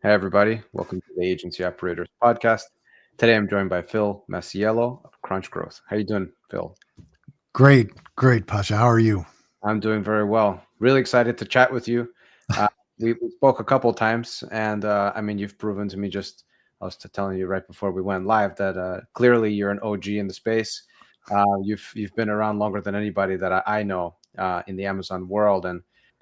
Hey, everybody. Welcome to the Agency Operators Podcast. Today, I'm joined by Phil Massiello of Crunch Growth. How you doing, Phil? Great, great, Pasha. How are you? I'm doing very well. Really excited to chat with you. Uh, we spoke a couple of times, and I mean, you've proven to me just, I was telling you right before we went live that clearly you're an OG in the space. You've been around longer than anybody that I know in the Amazon world, and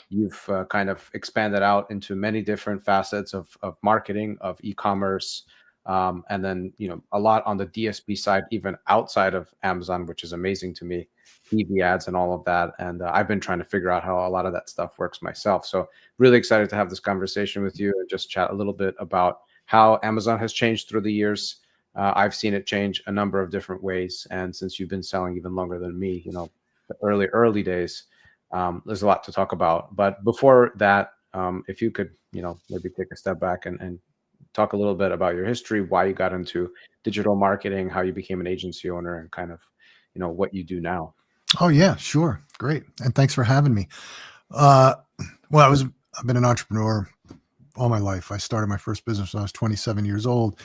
you've kind of expanded out into many different facets of marketing, of e-commerce, and then a lot on the DSP side, even outside of Amazon, which is amazing to me. TV ads and all of that. And I've been trying to figure out how a lot of that stuff works myself. So really excited to have this conversation with you and just chat a little bit about how Amazon has changed through the years. I've seen it change a number of different ways. And since you've been selling even longer than me, the early days, there's a lot to talk about. But before that, if you could, maybe take a step back and talk a little bit about your history, why you got into digital marketing, how you became an agency owner, and kind of, what you do now. Oh yeah, sure. Great. And thanks for having me. Uh, well, I've been an entrepreneur all my life. I started my first business when I was 27 years old.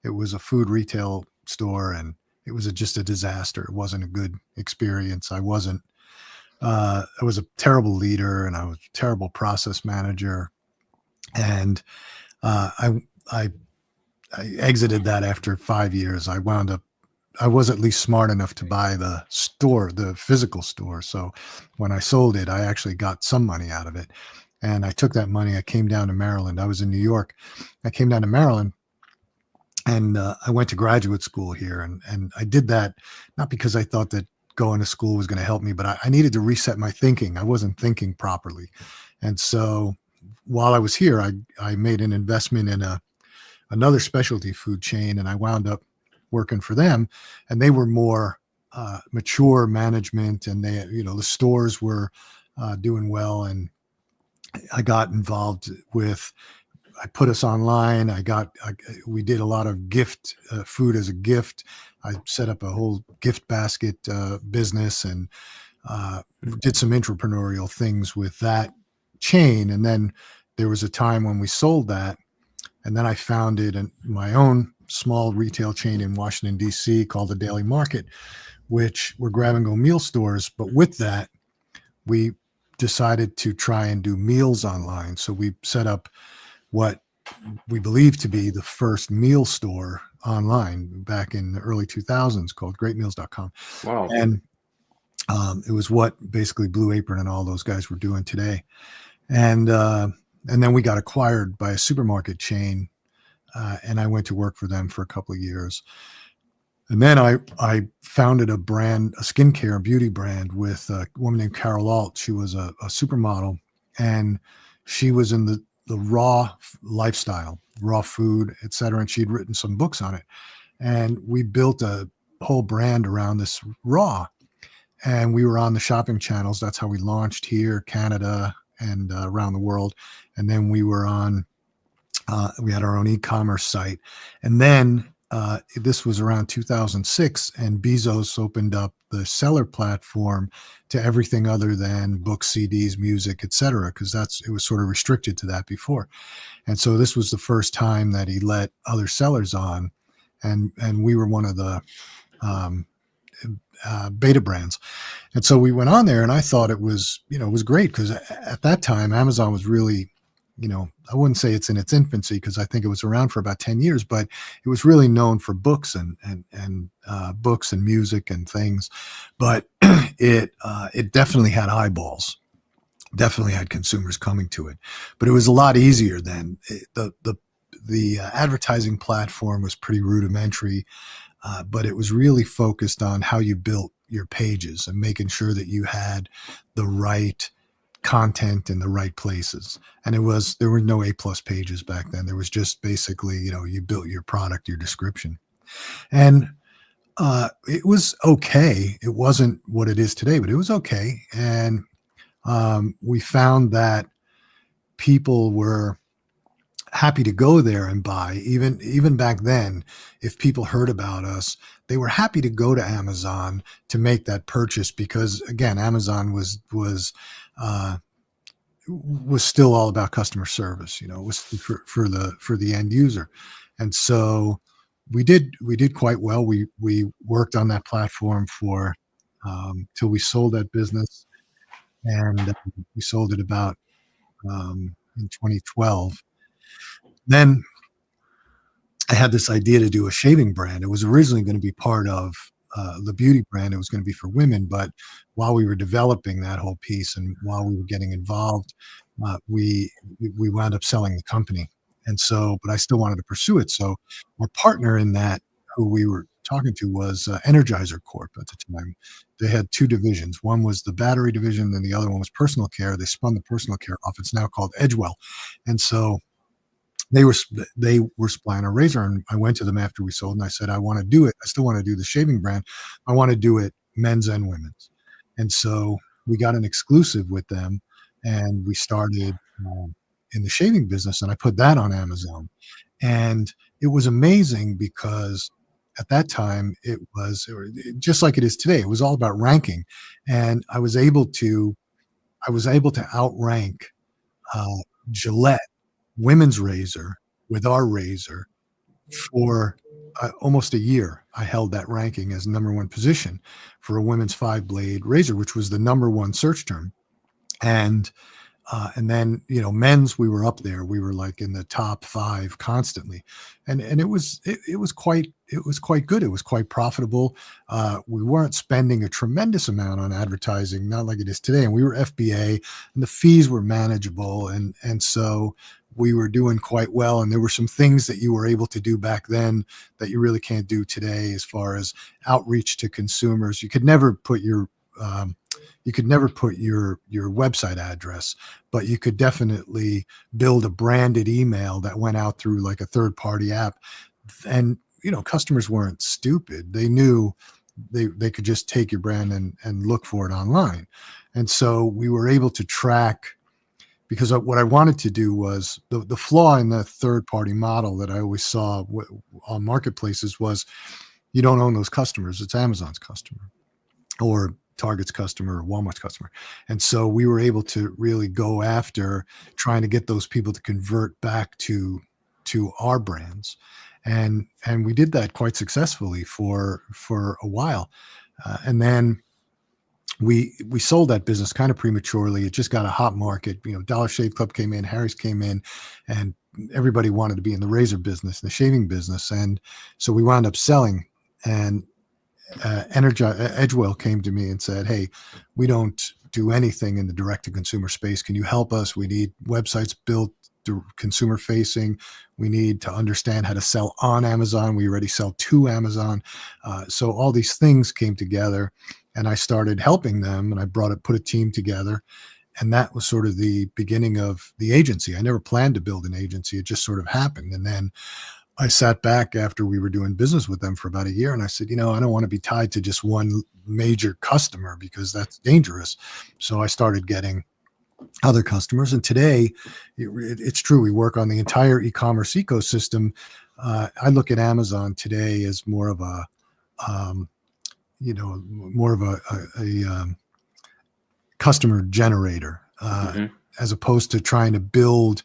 It was a food retail store and it was just a disaster. It wasn't a good experience. I was a terrible leader and I was a terrible process manager. And uh, I, I, I exited that after 5 years. I was at least smart enough to buy the store, the physical store. So when I sold it, I actually got some money out of it. And I took that money. I came down to Maryland. I was in New York. I came down to Maryland and I went to graduate school here. And I did that not because I thought that going to school was going to help me, but I needed to reset my thinking. I wasn't thinking properly. And so while I was here, I made an investment in another specialty food chain and I wound up working for them, and they were more mature management, and the stores were doing well. And I got involved with. I put us online. We did a lot of gift food as a gift. I set up a whole gift basket business and did some entrepreneurial things with that chain. And then there was a time when we sold that, and then I founded my own small retail chain in Washington, D.C. called the Daily Market, which were grab-and-go meal stores. But with that, we decided to try and do meals online. So we set up what we believe to be the first meal store online back in the early 2000s called greatmeals.com. Wow. And it was what basically Blue Apron and all those guys were doing today. And then we got acquired by a supermarket chain, and I went to work for them for a couple of years. And then I founded a skincare and beauty brand with a woman named Carol Alt. She was a supermodel, and she was in the raw lifestyle, raw food, et cetera. And she'd written some books on it. And we built a whole brand around this raw. And we were on the shopping channels. That's how we launched here, Canada, and around the world. And then we had our own e-commerce site. And then this was around 2006, and Bezos opened up the seller platform to everything other than books, CDs, music, et cetera, because it was sort of restricted to that before. And so this was the first time that he let other sellers on, and we were one of the beta brands. And so we went on there, and I thought it was great because at that time Amazon was really, I wouldn't say it's in its infancy because I think it was around for about 10 years, but it was really known for books and books and music and things. But it definitely had eyeballs, definitely had consumers coming to it. But it was a lot easier then. The advertising platform was pretty rudimentary, but it was really focused on how you built your pages and making sure that you had the right content in the right places. And there were no A+ pages back then. There was just basically, you built your product, your description. And it was okay. It wasn't what it is today, but it was okay. And we found that people were happy to go there and buy. Even back then, if people heard about us, they were happy to go to Amazon to make that purchase because, again, Amazon was was still all about customer service. It was for the end user, and so we did quite well. We worked on that platform for till we sold that business, and we sold it about in 2012. Then I had this idea to do a shaving brand. It was originally going to be part of the beauty brand. It was going to be for women, but while we were developing that whole piece and while we were getting involved, uh, we we wound up selling the company. And so, but I still wanted to pursue it. So, our partner in that, who we were talking to, was Energizer Corp at the time. They had two divisions. One was the battery division, and the other one was personal care. They spun the personal care off. It's now called Edgewell, and so they were supplying a razor, and I went to them after we sold, and I said, I want to do it. I still want to do the shaving brand. I want to do it men's and women's. And so we got an exclusive with them, and we started in the shaving business, and I put that on Amazon. And it was amazing because at that time just like it is today. It was all about ranking, and I was able to outrank uh, Gillette women's razor with our razor for almost a year. I held that ranking as number one position for a women's 5 blade razor, which was the number one search term. And and then, men's, we were up there. We were like in the top 5 constantly, and it was quite good. It was quite profitable. We weren't spending a tremendous amount on advertising, not like it is today. And we were FBA, and the fees were manageable, and so we were doing quite well. And there were some things that you were able to do back then that you really can't do today, as far as outreach to consumers. Um, you could never put your website address, but you could definitely build a branded email that went out through like a third party app. And customers weren't stupid. They knew they could just take your brand and look for it online. And so we were able to track, because what I wanted to do was, the flaw in the third party model that I always saw on marketplaces was, you don't own those customers. It's Amazon's customer, or Target's customer, or Walmart's customer. And so we were able to really go after trying to get those people to convert back to our brands. And we did that quite successfully for a while. And then we sold that business kind of prematurely. It just got a hot market. Dollar Shave Club came in, Harry's came in, and everybody wanted to be in the razor business, the shaving business. And so we wound up selling. And Edgewell came to me and said, "Hey, we don't do anything in the direct-to-consumer space. Can you help us? We need websites built to consumer facing. We need to understand how to sell on Amazon. We already sell to Amazon." So all these things came together, and I started helping them, and I put a team together. And that was sort of the beginning of the agency. I never planned to build an agency. It just sort of happened. And then I sat back after we were doing business with them for about a year, and I said, I don't want to be tied to just one major customer, because that's dangerous. So I started getting other customers. And today, it's true. We work on the entire e-commerce ecosystem. I look at Amazon today as more of a, um, a customer generator, Hmm. as opposed to trying to build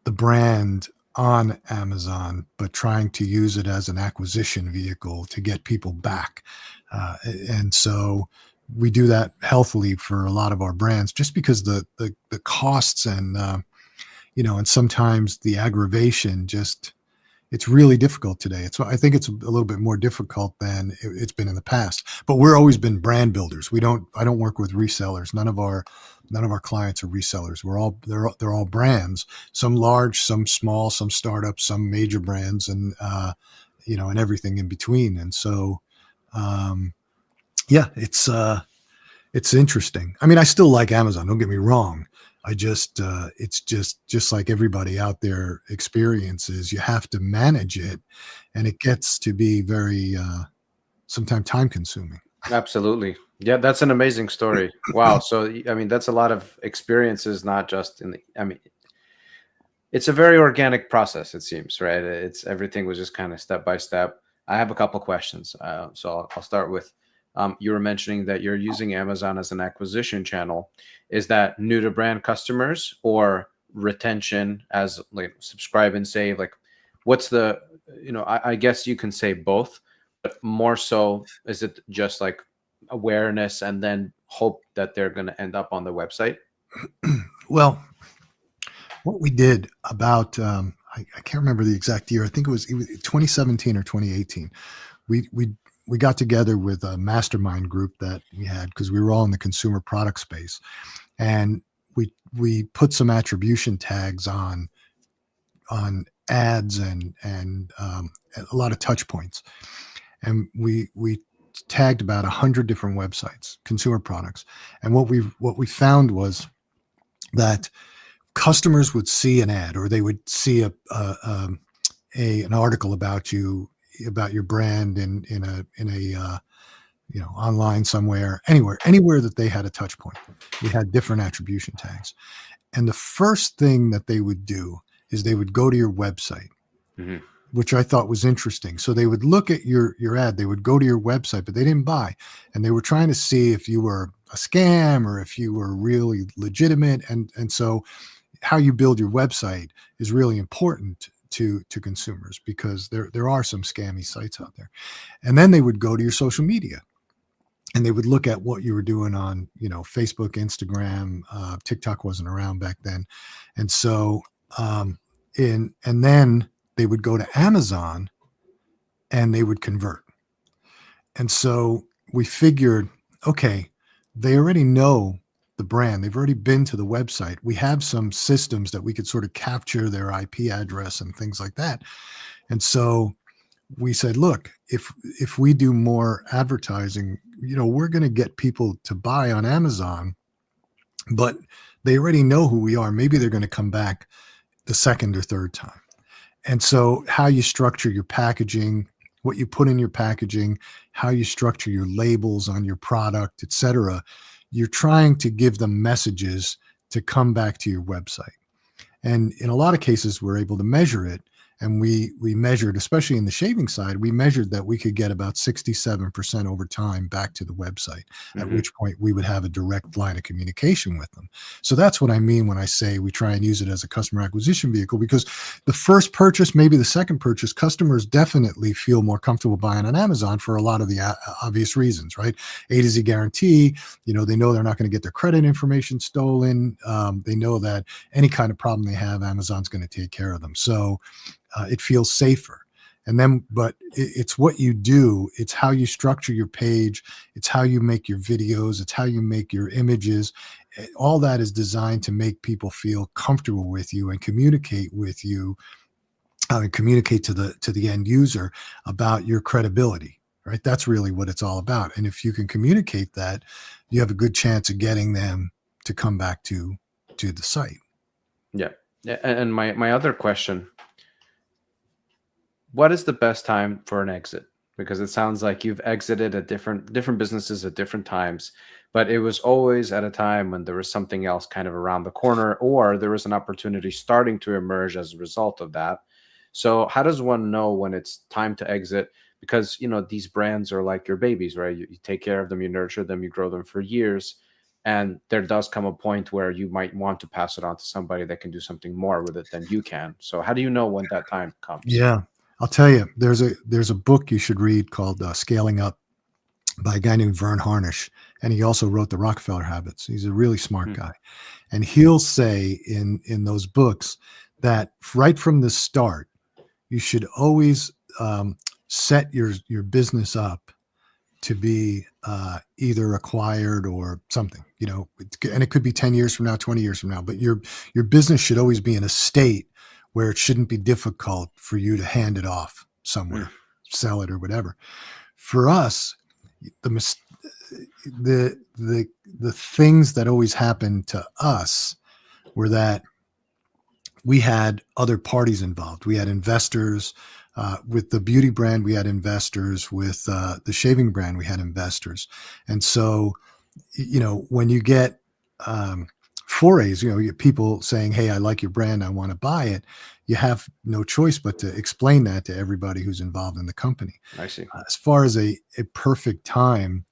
the brand on Amazon, but trying to use it as an acquisition vehicle to get people back. And so we do that healthily for a lot of our brands, just because the costs and sometimes the aggravation, it's really difficult today. I think it's a little bit more difficult than it's been in the past. But we're always been brand builders. I don't work with resellers. None of our clients are resellers. They're all brands. Some large, some small, some startups, some major brands, and everything in between. And so, um, yeah, it's interesting. I mean, I still like Amazon. Don't get me wrong. It's just like everybody out there experiences. You have to manage it, and it gets to be very sometimes time consuming. Absolutely. Yeah, that's an amazing story. Wow. So, I mean, that's a lot of experiences, not just I mean, it's a very organic process, it seems, right? It's everything was just kind of step by step. I have a couple questions. So I'll start with you were mentioning that you're using Amazon as an acquisition channel. Is that new to brand customers or retention as like subscribe and save? Like, what's the, I guess you can say both, but more so, is it just like awareness and then hope that they're going to end up on the website? Well, what we did about I can't remember the exact year. I think it was 2017 or 2018. We got together with a mastermind group that we had because we were all in the consumer product space, and we put some attribution tags on ads and a lot of touch points, and we tagged about 100 different websites, consumer products, and what we found was that customers would see an ad, or they would see an article about you, about your brand in a online somewhere, anywhere that they had a touch point. We had different attribution tags, and the first thing that they would do is they would go to your website, Hmm. which I thought was interesting. So they would look at your ad, they would go to your website, but they didn't buy, and they were trying to see if you were a scam or if you were really legitimate, and so how you build your website is really important to consumers, because there are some scammy sites out there. And then they would go to your social media, and they would look at what you were doing on Facebook, Instagram. TikTok wasn't around back then, and so and then they would go to Amazon and they would convert. And so we figured, okay, they already know the brand. They've already been to the website. We have some systems that we could sort of capture their IP address and things like that. And so we said, look, if we do more advertising, we're going to get people to buy on Amazon, but they already know who we are. Maybe they're going to come back the second or third time. And so how you structure your packaging, what you put in your packaging, how you structure your labels on your product, et cetera, you're trying to give them messages to come back to your website. And in a lot of cases, we're able to measure it. And we measured, especially in the shaving side, we measured that we could get about 67% over time back to the website, at Hmm. which point we would have a direct line of communication with them. So that's what I mean when I say we try and use it as a customer acquisition vehicle, because the first purchase, maybe the second purchase, customers definitely feel more comfortable buying on Amazon for a lot of the obvious reasons, right? A to Z guarantee, they know they're not going to get their credit information stolen. They know that any kind of problem they have, Amazon's going to take care of them. So it feels safer. And then, but it's what you do, it's how you structure your page, it's how you make your videos, it's how you make your images. All that is designed to make people feel comfortable with you and communicate with you, and communicate to the end user about your credibility, right? That's really what it's all about. And if you can communicate that, you have a good chance of getting them to come back to the site. Yeah. Yeah. And my other question, what is the best time for an exit? Because it sounds like you've exited at different businesses at different times, but it was always at a time when there was something else kind of around the corner, or there was an opportunity starting to emerge as a result of that. So how does one know when it's time to exit? Because these brands are like your babies, right? You take care of them, you nurture them, you grow them for years, and there does come a point where you might want to pass it on to somebody that can do something more with it than you can. So how do you know when that time comes? Yeah. I'll tell you, there's a book you should read called Scaling Up, by a guy named Vern Harnish, and he also wrote the Rockefeller Habits. He's a really smart Hmm. guy, and he'll say in those books that right from the start, you should always set your business up to be either acquired or something, and it could be 10 years from now, 20 years from now, but your business should always be in a state where it shouldn't be difficult for you to hand it off Hmm. somewhere, sell it or whatever. For us, the mis- the things that always happened to us were that we had other parties involved. We had investors with the beauty brand. We had investors with the shaving brand. We had investors, and so when you get forays, you get people saying, "Hey, I like your brand. I want to buy it." You have no choice but to explain that to everybody who's involved in the company. I see. As far as a perfect time,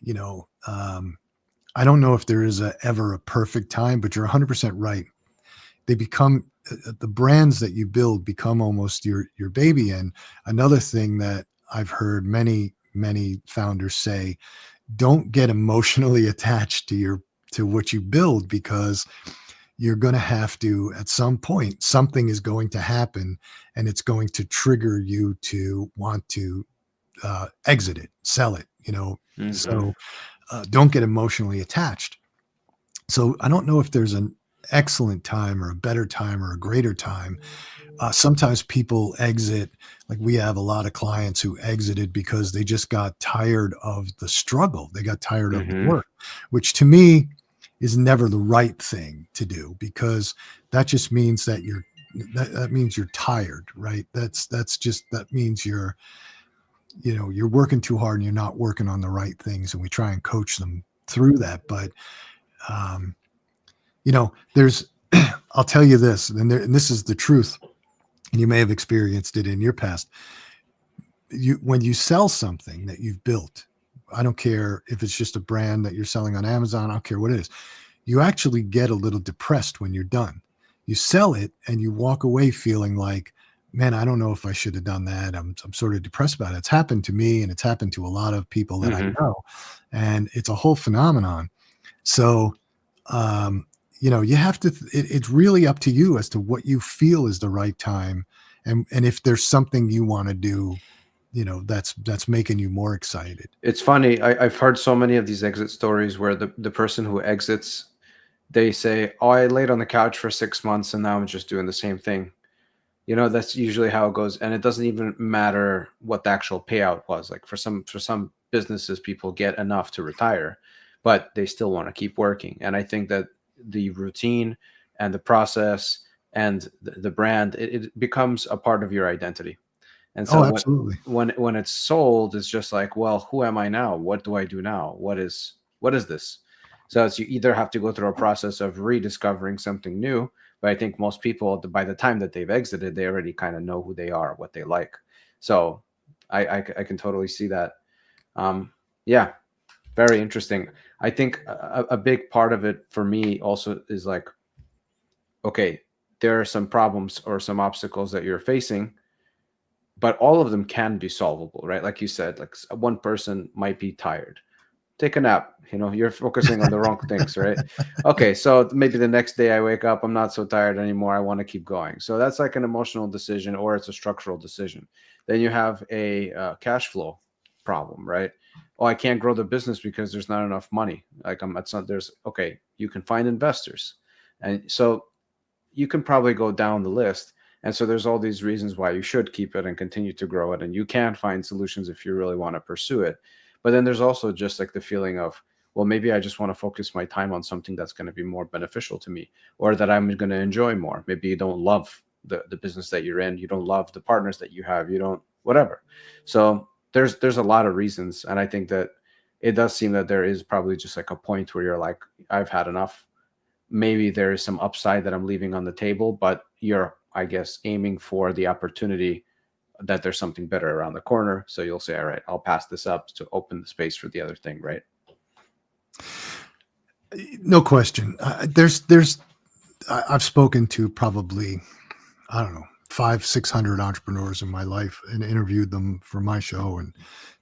you know, I don't know if there is ever a perfect time, but you're 100% right. They become the brands that you build become almost your baby. And another thing that I've heard many founders say, don't get emotionally attached to what you build, because you're going to have to, at some point, something is going to happen and it's going to trigger you to want to exit it, sell it, Hmm. so don't get emotionally attached. So I don't know if there's an excellent time or a better time or a greater time. Sometimes people exit, like we have a lot of clients who exited because they just got tired of the struggle. They got tired of the Hmm. work, which to me is never the right thing to do, because that just means that that means you're tired, right? That means you're working too hard and you're not working on the right things. And we try and coach them through that. But, um, there's, I'll tell you this, and this is the truth, and you may have experienced it in your past. When you sell something that you've built, I don't care if it's just a brand that you're selling on Amazon, I don't care what it is, you actually get a little depressed when you're done. You sell it and you walk away feeling like, man, I don't know if I should have done that. I'm sort of depressed about it. It's happened to me and it's happened to a lot of people that I Hmm. know. And it's a whole phenomenon. So, um, you have to, it's really up to you as to what you feel is the right time. And if there's something you want to do, that's making you more excited. It's funny. I've heard so many of these exit stories where the person who exits, they say, "Oh, I laid on the couch for 6 months and now I'm just doing the same thing." That's usually how it goes, and it doesn't even matter what the actual payout was. Like for some businesses, people get enough to retire, but they still want to keep working. And I think that the routine and the process and the brand, it becomes a part of your identity. And so Oh, when absolutely. when it's sold, it's just like, well, who am I now? What do I do now? What is this? So it's, you either have to go through a process of rediscovering something new, but I think most people, by the time that they've exited, they already kind of know who they are, what they like. So I can totally see that. Um, yeah, very interesting. I think a big part of it for me also is like, okay, there are some problems or some obstacles that you're facing, but all of them can be solvable, right? Like you said, like one person might be tired. Take a nap. You're focusing on the wrong things, right? Okay, so maybe the next day I wake up, I'm not so tired anymore. I want to keep going. So that's like an emotional decision, or it's a structural decision. Then you have a cash flow problem, right? Oh, I can't grow the business because there's not enough money. Like it's not, there's, okay, you can find investors. And so you can probably go down the list. And so there's all these reasons why you should keep it and continue to grow it. And you can find solutions if you really want to pursue it. But then there's also just like the feeling of, well, maybe I just want to focus my time on something that's going to be more beneficial to me, or that I'm going to enjoy more. Maybe you don't love the business that you're in. You don't love the partners that you have. You don't, whatever. So there's a lot of reasons. And I think that it does seem that there is probably just like a point where you're like, I've had enough. Maybe there is some upside that I'm leaving on the table, but you're, I guess, aiming for the opportunity that there's something better around the corner. So you'll say, all right, I'll pass this up to open the space for the other thing, right? No question. I've spoken to probably, I don't know, 500-600 entrepreneurs in my life and interviewed them for my show and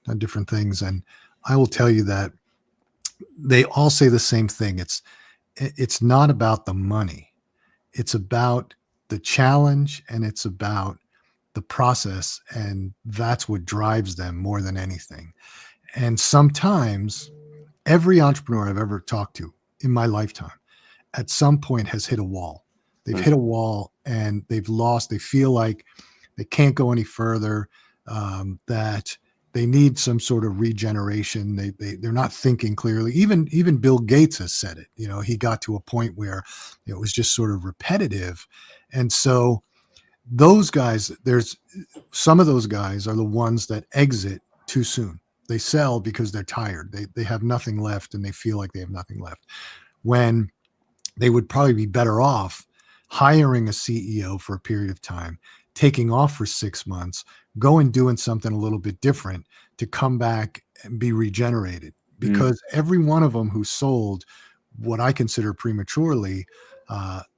done different things. And I will tell you that they all say the same thing. It's not about the money. It's about the challenge and it's about the process. And that's what drives them more than anything. And sometimes every entrepreneur I've ever talked to in my lifetime at some point has hit a wall. They've Mm. hit a wall and they feel like they can't go any further, that they need some sort of regeneration. They're not thinking clearly. Even Bill Gates has said it. He got to a point where it was just sort of repetitive. And so those guys, there's some of those guys are the ones that exit too soon. They sell because they're tired. They have nothing left and they feel like they have nothing left. When they would probably be better off hiring a CEO for a period of time, taking off for 6 months, go and doing something a little bit different to come back and be regenerated. Mm. because every one of them who sold what I consider prematurely,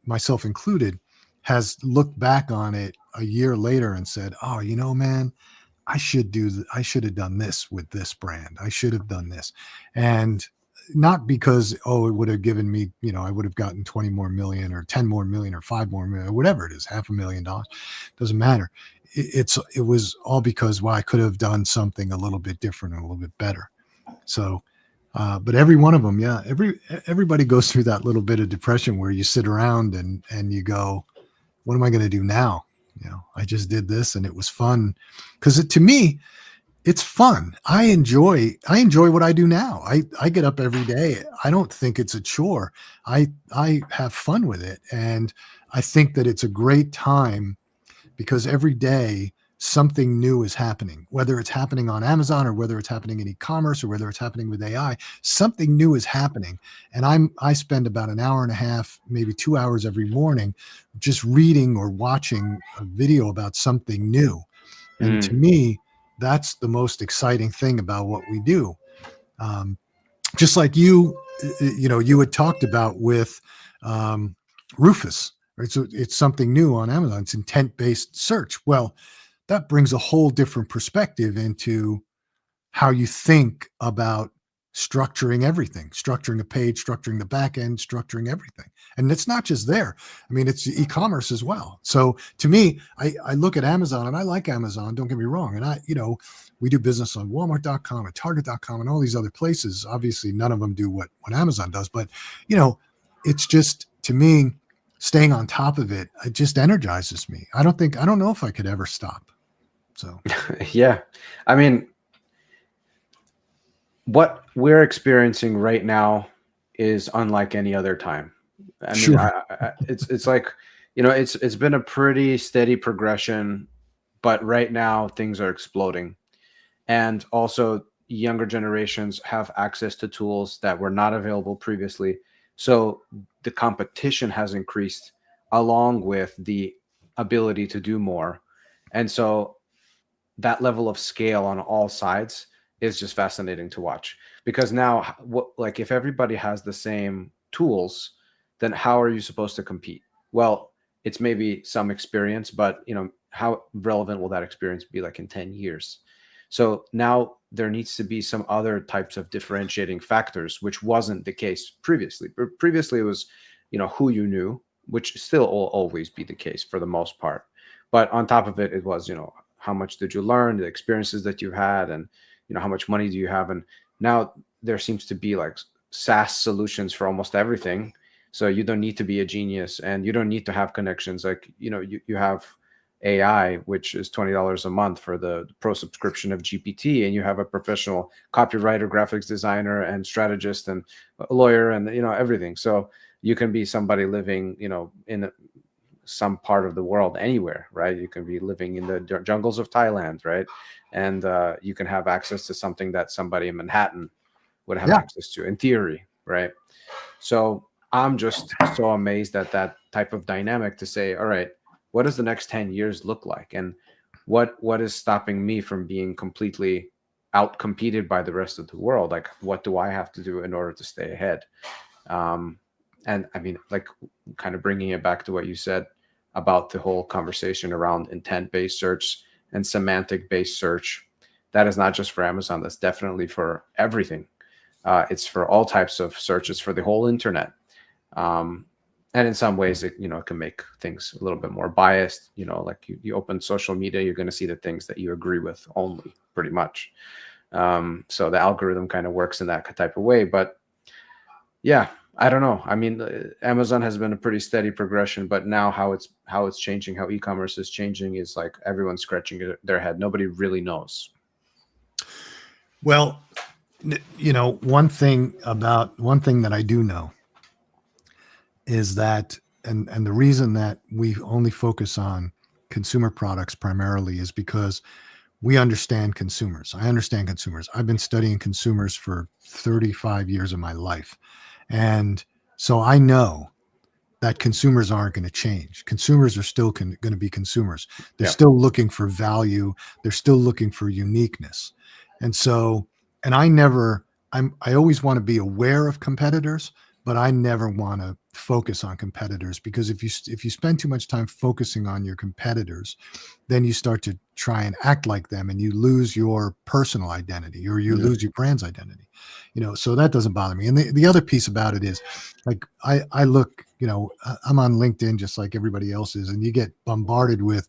myself included, has looked back on it a year later and said, "Oh, man, I should have done this with this brand. I should have done this." And not because, oh, it would have given me, I would have gotten 20 more million or 10 more million or 5 more million or whatever it is, $500,000. Doesn't matter. It was all because, well, I could have done something a little bit different and a little bit better. So, but every one of them, yeah, everybody goes through that little bit of depression where you sit around and you go, what am I going to do now? I just did this and it was fun, because to me, it's fun. I enjoy what I do now. I get up every day. I don't think it's a chore. I have fun with it. And I think that it's a great time, because every day something new is happening, whether it's happening on Amazon or whether it's happening in e-commerce or whether it's happening with AI. Something new is happening. And I spend about an hour and a half, maybe 2 hours every morning, just reading or watching a video about something new. And to Mm. me, that's the most exciting thing about what we do. Um, just like you had talked about with um, Rufus, right? So it's something new on Amazon. It's intent-based search. Well, that brings a whole different perspective into how you think about structuring everything, structuring a page, structuring the back end, structuring everything. And it's not just there. I mean, it's e-commerce as well. So to me, I look at Amazon, and I like Amazon, don't get me wrong. And we do business on Walmart.com and Target.com and all these other places. Obviously, none of them do what Amazon does, but it's just, to me, staying on top of it just energizes me. I don't know if I could ever stop. So Yeah. I mean, what we're experiencing right now is unlike any other time. I mean, sure. it's like, it's been a pretty steady progression, but right now things are exploding. And also, younger generations have access to tools that were not available previously. So the competition has increased along with the ability to do more. And so that level of scale on all sides is just fascinating to watch, because now what, like, if everybody has the same tools, then how are you supposed to compete? Well, it's maybe some experience, but how relevant will that experience be like in 10 years? So now there needs to be some other types of differentiating factors, which wasn't the case previously. Previously it was who you knew, which still will always be the case for the most part, but on top of it, it was how much did you learn, the experiences that you had, and how much money do you have. And now there seems to be like SaaS solutions for almost everything, so you don't need to be a genius and you don't need to have connections. Like you have AI, which is $20 a month for the pro subscription of GPT, and you have a professional copywriter, graphics designer, and strategist, and a lawyer, and everything. So you can be somebody living in some part of the world anywhere, right? You can be living in the jungles of Thailand, right? And you can have access to something that somebody in Manhattan would have Yeah. access to, in theory, right? So I'm just so amazed at that type of dynamic, to say, all right, what does the next 10 years look like? And what is stopping me from being completely out competed by the rest of the world? Like, what do I have to do in order to stay ahead? And I mean, like, kind of bringing it back to what you said about the whole conversation around intent-based search and semantic-based search. That is not just for Amazon. That's definitely for everything. It's for all types of searches, for the whole internet. And in some ways, it can make things a little bit more biased. Like you open social media, you're going to see the things that you agree with only, pretty much. So the algorithm kind of works in that type of way. But yeah, I don't know. I mean, Amazon has been a pretty steady progression, but now how it's changing, how e-commerce is changing, is like everyone's scratching their head. Nobody really knows. Well, one thing that I do know is that, and the reason that we only focus on consumer products primarily is because we understand consumers. I understand consumers. I've been studying consumers for 35 years of my life. And so I know that consumers aren't going to change. Consumers are still going to be consumers. They're still looking for value. They're still looking for uniqueness. And so, and I never I always want to be aware of competitors, but I never want to focus on competitors, because if you spend too much time focusing on your competitors, then you start to try and act like them, and you lose your personal identity, or you Mhm. lose your brand's identity. So that doesn't bother me. And the other piece about it is, like, I look, I'm on LinkedIn just like everybody else is, and you get bombarded with,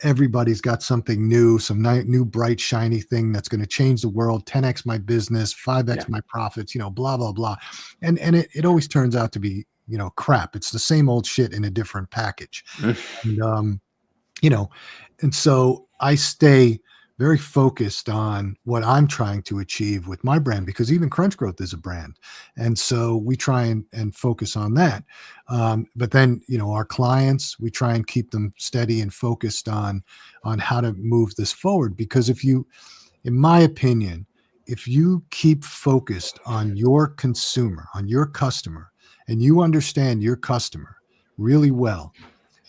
everybody's got something new, some new bright shiny thing that's going to change the world, 10x my business, 5x Yeah. my profits, blah blah blah. And it always turns out to be, crap. It's the same old shit in a different package. And you know, and so I stay very focused on what I'm trying to achieve with my brand, because even Crunch Growth is a brand. And so we try and focus on that. But then, our clients, we try and keep them steady and focused on how to move this forward. Because in my opinion, if you keep focused on your consumer, on your customer, and you understand your customer really well,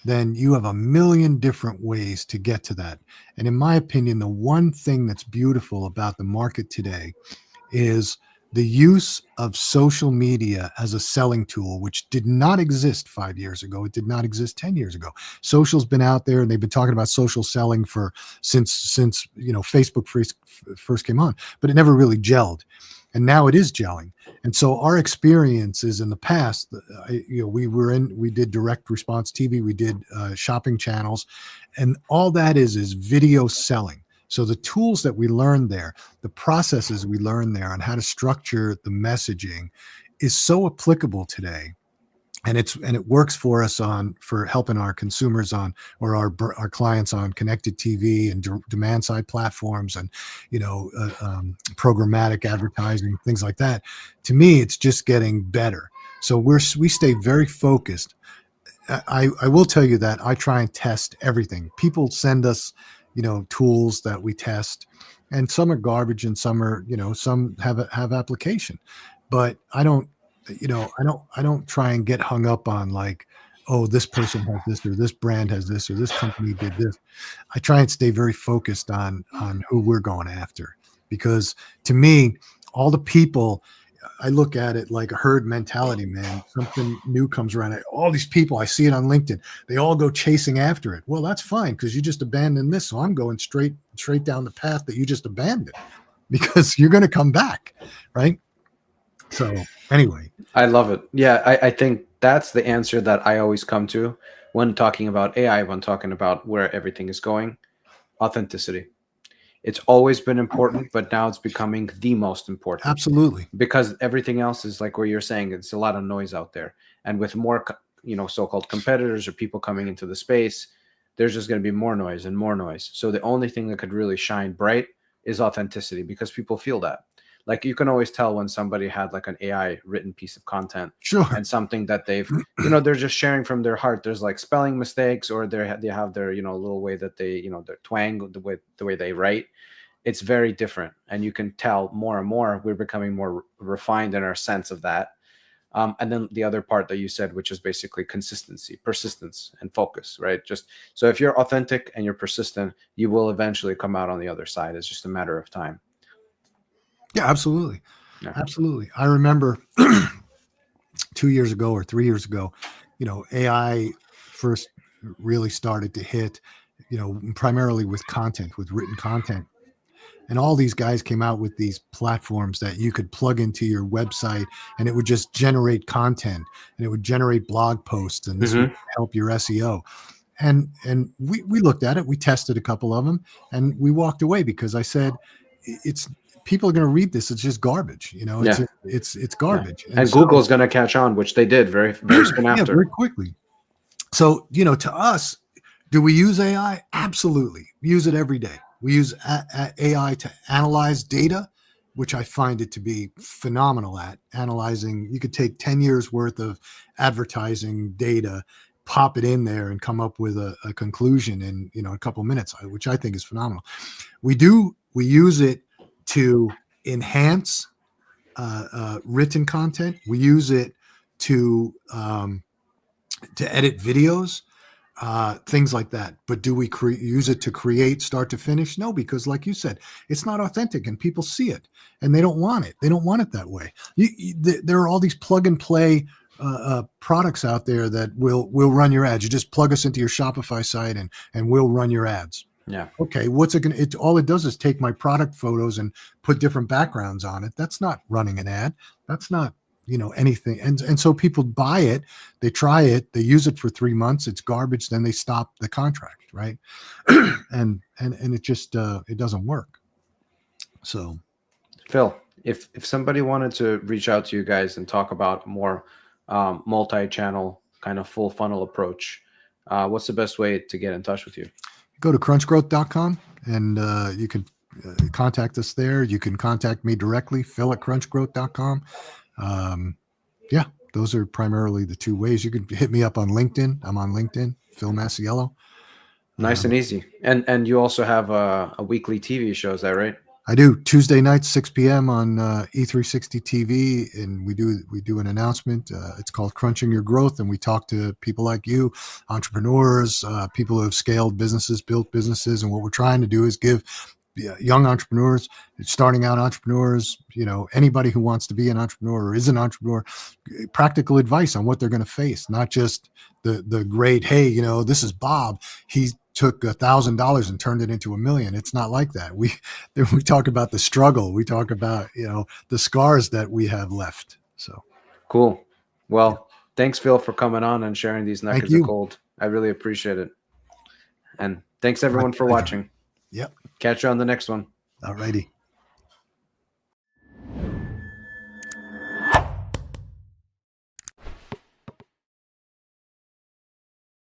then you have a million different ways to get to that. And in my opinion, the one thing that's beautiful about the market today is the use of social media as a selling tool, which did not exist 5 years ago. It did not exist 10 years ago. Social's been out there, and they've been talking about social selling since Facebook first came on, but it never really gelled. And now it is gelling. And so our experiences in the past, we did direct response TV, we did shopping channels, and all that is video selling. So the tools that we learned there, the processes we learned there on how to structure the messaging, is so applicable today. And it works for us for helping our consumers or our clients on connected TV and demand side platforms, and programmatic advertising, things like that. To me, it's just getting better. So we stay very focused. I will tell you that I try and test everything. People send us, tools that we test, and some are garbage, and some are, some have application. But I don't try and get hung up on, like, oh, this person has this, or this brand has this, or this company did this. I try and stay very focused on who we're going after, because to me, all the people, I look at it like a herd mentality, man. Something new comes around. All these people, I see it on LinkedIn. They all go chasing after it. Well, that's fine, because you just abandoned this. So I'm going straight down the path that you just abandoned, because you're going to come back. Right. So anyway. I love it. Yeah, I think that's the answer that I always come to when talking about AI, when talking about where everything is going. Authenticity. It's always been important, but now it's becoming the most important, Absolutely. because everything else is like what you're saying. It's a lot of noise out there, and with more, so-called competitors or people coming into the space, there's just going to be more noise and more noise. So the only thing that could really shine bright is authenticity, because people feel that. Like, you can always tell when somebody had like an AI written piece of content Sure. and something that they're just sharing from their heart. There's like spelling mistakes, or they have their, little way that they, their twang, the way they write. It's very different, and you can tell more and more we're becoming more refined in our sense of that. And then the other part that you said, which is basically consistency, persistence, and focus, right? Just so if you're authentic and you're persistent, you will eventually come out on the other side. It's just a matter of time. Yeah, absolutely. Yeah. Absolutely. I remember 2 years ago or 3 years ago, AI first really started to hit, primarily with content, with written content. And all these guys came out with these platforms that you could plug into your website, and it would just generate content, and it would generate blog posts, and this would Hmm. help your SEO. And we looked at it, we tested a couple of them, and we walked away, because I said, it's people are going to read this. It's just garbage. Yeah. It's Yeah. garbage. And And so, Google's going to catch on, which they did very, very soon yeah, after. very quickly. So, to us, do we use AI? Absolutely. We use it every day. We use AI to analyze data, which I find it to be phenomenal at analyzing. You could take 10 years worth of advertising data, pop it in there, and come up with a conclusion in, a couple minutes, which I think is phenomenal. We use it to enhance written content. We use it to edit videos. things like that. But do we use it to create start to finish? No, because like you said, it's not authentic and people see it and they don't want it. They don't want it that way. There are all these plug and play products out there that will run your ads. You just plug us into your Shopify site and we'll run your ads. Yeah. Okay, what's it going to, all it does is take my product photos and put different backgrounds on it. That's not running an ad. That's not, anything. And so people buy it, they try it, they use it for 3 months, it's garbage, then they stop the contract, right? and it just it doesn't work. So Phil, if somebody wanted to reach out to you guys and talk about more multi-channel kind of full funnel approach, what's the best way to get in touch with you? Go to crunchgrowth.com and you can contact us there. You can contact me directly, phil@crunchgrowth.com. Yeah, those are primarily the two ways. You can hit me up on LinkedIn. I'm on LinkedIn, Phil Massiello. Nice and easy. And you also have a weekly TV show, is that right? I do. Tuesday nights, 6 p.m. on E360 TV, and we do an announcement. It's called Crunching Your Growth, and we talk to people like you, entrepreneurs, people who have scaled businesses, built businesses, and what we're trying to do is give young entrepreneurs, starting out entrepreneurs, anybody who wants to be an entrepreneur or is an entrepreneur, practical advice on what they're going to face, not just the great, hey, this is Bob, he took $1,000 and turned it into $1 million. It's not like that. We talk about the struggle. We talk about, the scars that we have left. So cool. Well, thanks, Phil, for coming on and sharing these nuggets of gold. I really appreciate it. And thanks everyone for watching. Yep. Catch you on the next one. All righty.